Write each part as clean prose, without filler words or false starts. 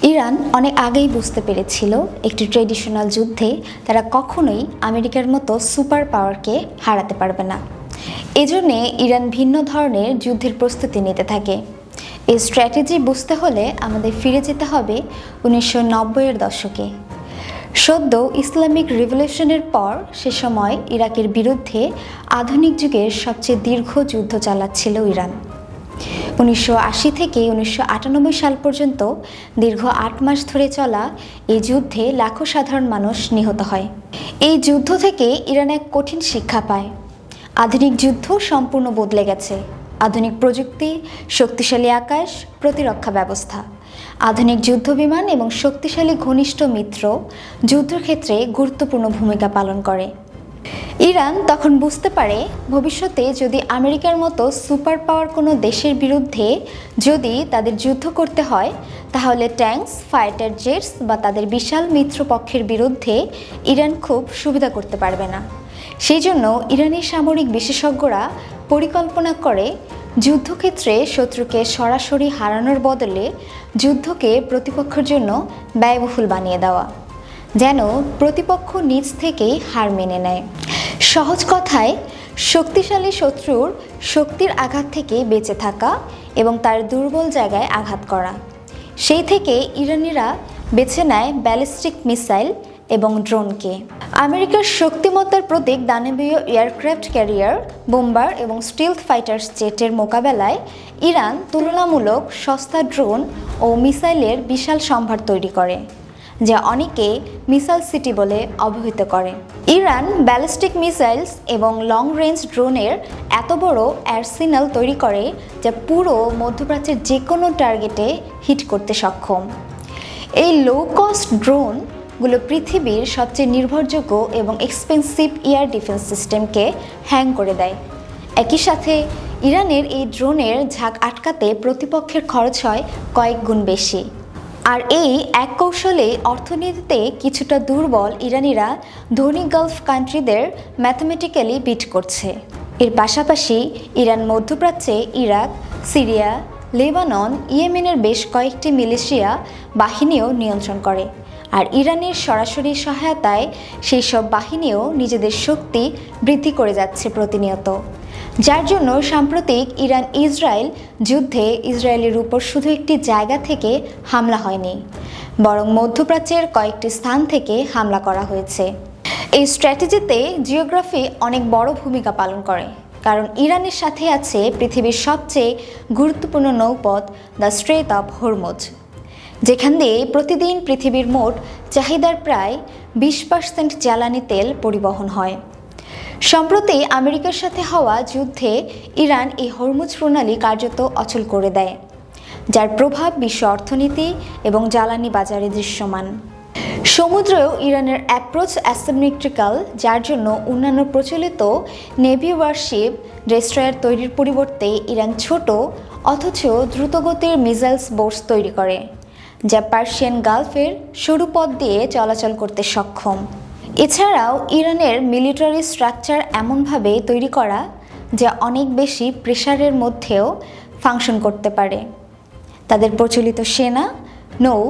Iran অনেক আগেই বুঝতে পেরেছিল একটি ট্রেডিশনাল যুদ্ধে তারা কখনোই আমেরিকার মতো সুপার পাওয়ারকে হারাতে পারবে না। এজন্যে ইরান ভিন্ন ধরনের যুদ্ধের প্রস্তুতি নিতে থাকে। এই স্ট্র্যাটেজি বুঝতে হলে আমাদের ফিরে যেতে হবে 1990-এর দশকে। সদ্য ইসলামিক রিভলিউশনের পর সে সময় ইরাকের বিরুদ্ধে আধুনিক যুগের সবচেয়ে দীর্ঘ যুদ্ধ চালাচ্ছিল ইরান। 1980 থেকে 1998 সাল পর্যন্ত দীর্ঘ 8 মাস ধরে চলা এই যুদ্ধে লাখো সাধারণ মানুষ নিহত হয়। এই যুদ্ধ থেকে ইরান এক কঠিন শিক্ষা পায়। আধুনিক যুদ্ধ সম্পূর্ণ বদলে গেছে। আধুনিক প্রযুক্তি, শক্তিশালী আকাশ প্রতিরক্ষা ব্যবস্থা, আধুনিক যুদ্ধবিমান এবং শক্তিশালী ঘনিষ্ঠ মিত্র যুদ্ধক্ষেত্রে গুরুত্বপূর্ণ ভূমিকা পালন করে। ইরান তখন বুঝতে পারে ভবিষ্যতে যদি আমেরিকার মতো সুপার পাওয়ার কোনো দেশের বিরুদ্ধে যদি তাদের যুদ্ধ করতে হয়, তাহলে ট্যাঙ্কস, ফাইটার জেটস বা তাদের বিশাল মিত্রপক্ষের বিরুদ্ধে ইরান খুব সুবিধা করতে পারবে না। সেই জন্য ইরানি সামরিক বিশেষজ্ঞরা পরিকল্পনা করে যুদ্ধক্ষেত্রে শত্রুকে সরাসরি হারানোর বদলে যুদ্ধকে প্রতিপক্ষের জন্য ব্যয়বহুল বানিয়ে দেওয়া, যেন প্রতিপক্ষ নিজ থেকেই হার মেনে নেয়। সহজ কথায়, শক্তিশালী শত্রুর শক্তির আঘাত থেকে বেঁচে থাকা এবং তার দুর্বল জায়গায় আঘাত করা। সেই থেকে ইরানিরা বেছে নেয় ব্যালিস্টিক মিসাইল এবং ড্রোনকে। আমেরিকার শক্তিমত্তার প্রতীক দানবীয় এয়ারক্রাফট ক্যারিয়ার, বোম্বার এবং স্টিলথ ফাইটার জেটের মোকাবেলায় ইরান তুলনামূলক সস্তা ড্রোন ও মিসাইলের বিশাল সম্ভার তৈরি করে, যা অনেকে মিসাইল সিটি বলে অভিহিত করে। ইরান ব্যালিস্টিক মিসাইলস এবং লং রেঞ্জ ড্রোনের এত বড় আর্সেনাল তৈরি করে যা পুরো মধ্যপ্রাচ্যের যে কোনো টার্গেটে হিট করতে সক্ষম। এই লো কস্ট ড্রোনগুলো পৃথিবীর সবচেয়ে নির্ভরযোগ্য এবং এক্সপেন্সিভ এয়ার ডিফেন্স সিস্টেমকে হ্যাং করে দেয়। একই সাথে ইরানের এই ড্রোনের ঝাঁক আটকাতে প্রতিপক্ষের খরচ হয় কয়েক গুণ বেশি। আর এই এক কৌশলে অর্থনীতিতে কিছুটা দুর্বল ইরানিরা ধনী গালফ কান্ট্রিদের ম্যাথমেটিক্যালি বিট করছে। এর পাশাপাশি ইরান মধ্যপ্রাচ্যে ইরাক, সিরিয়া, লেবানন, ইয়েমেনের বেশ কয়েকটি মিলিশিয়া বাহিনীও নিয়ন্ত্রণ করে। আর ইরানের সরাসরি সহায়তায় সেই সব বাহিনীও নিজেদের শক্তি বৃদ্ধি করে যাচ্ছে প্রতিনিয়ত, যার জন্য সাম্প্রতিক ইরান ইসরায়েল যুদ্ধে ইসরায়েলের উপর শুধু একটি জায়গা থেকে হামলা হয়নি, বরং মধ্যপ্রাচ্যের কয়েকটি স্থান থেকে হামলা করা হয়েছে। এই স্ট্র্যাটেজিতে জিওগ্রাফি অনেক বড় ভূমিকা পালন করে, কারণ ইরানের সাথে আছে পৃথিবীর সবচেয়ে গুরুত্বপূর্ণ নৌপথ দ্য স্ট্রেট অফ হরমুজ, যেখান দিয়ে প্রতিদিন পৃথিবীর মোট চাহিদার প্রায় 20% জ্বালানি তেল পরিবহন হয়। সম্প্রতি আমেরিকার সাথে হওয়া যুদ্ধে ইরান এই হরমুজ প্রণালী কার্যত অচল করে দেয়, যার প্রভাব বিশ্ব অর্থনীতি এবং জ্বালানি বাজারে দৃশ্যমান। সমুদ্রেও ইরানের অ্যাপ্রোচ অ্যাসিমেট্রিক্যাল, যার জন্য অন্যান্য প্রচলিত নেভি ওয়ারশিপ ডেস্ট্রয়ার তৈরির পরিবর্তে ইরান ছোট অথচ দ্রুতগতির মিসাইলস বোটস তৈরি করে, যা পার্সিয়ান গালফের সরু পথ দিয়ে চলাচল করতে সক্ষম। এছাড়াও ইরানের মিলিটারি স্ট্রাকচার এমনভাবে তৈরি করা যা অনেক বেশি প্রেসারের মধ্যেও ফাংশন করতে পারে। তাদের প্রচলিত সেনা, নৌ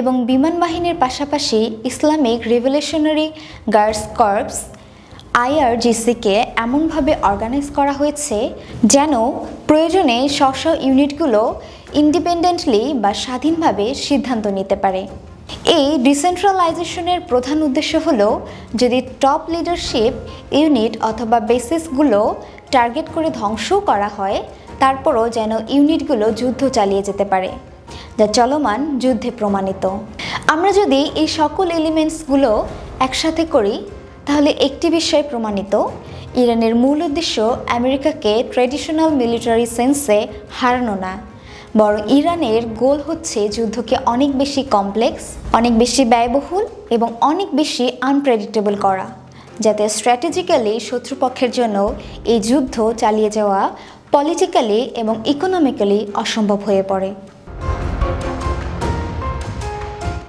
এবং বিমান বাহিনীর পাশাপাশি ইসলামিক রিভলিউশনারি গার্ডস কর্পস IRGC-কে এমনভাবে অর্গানাইজ করা হয়েছে যেন প্রয়োজনে স্ব ইউনিটগুলো ইন্ডিপেন্ডেন্টলি বা স্বাধীনভাবে সিদ্ধান্ত নিতে পারে। এই ডিসেন্ট্রালাইজেশনের প্রধান উদ্দেশ্য হলো যদি টপ লিডারশিপ ইউনিট অথবা বেসিসগুলো টার্গেট করে ধ্বংসও করা হয়, তারপরও যেন ইউনিটগুলো যুদ্ধ চালিয়ে যেতে পারে, যা চলমান যুদ্ধে প্রমাণিত। আমরা যদি এই সকল এলিমেন্টসগুলো একসাথে করি, তাহলে একটি বিষয় প্রমাণিত: ইরানের মূল উদ্দেশ্য আমেরিকাকে ট্র্যাডিশনাল মিলিটারি সেন্সে হারানো না, বরং ইরানের গোল হচ্ছে যুদ্ধকে অনেক বেশি কমপ্লেক্স, অনেক বেশি ব্যয়বহুল এবং অনেক বেশি আনপ্রেডিক্টেবল করা, যাতে স্ট্র্যাটেজিক্যালি শত্রুপক্ষের জন্য এই যুদ্ধ চালিয়ে যাওয়া পলিটিক্যালি এবং ইকোনমিক্যালি অসম্ভব হয়ে পড়ে।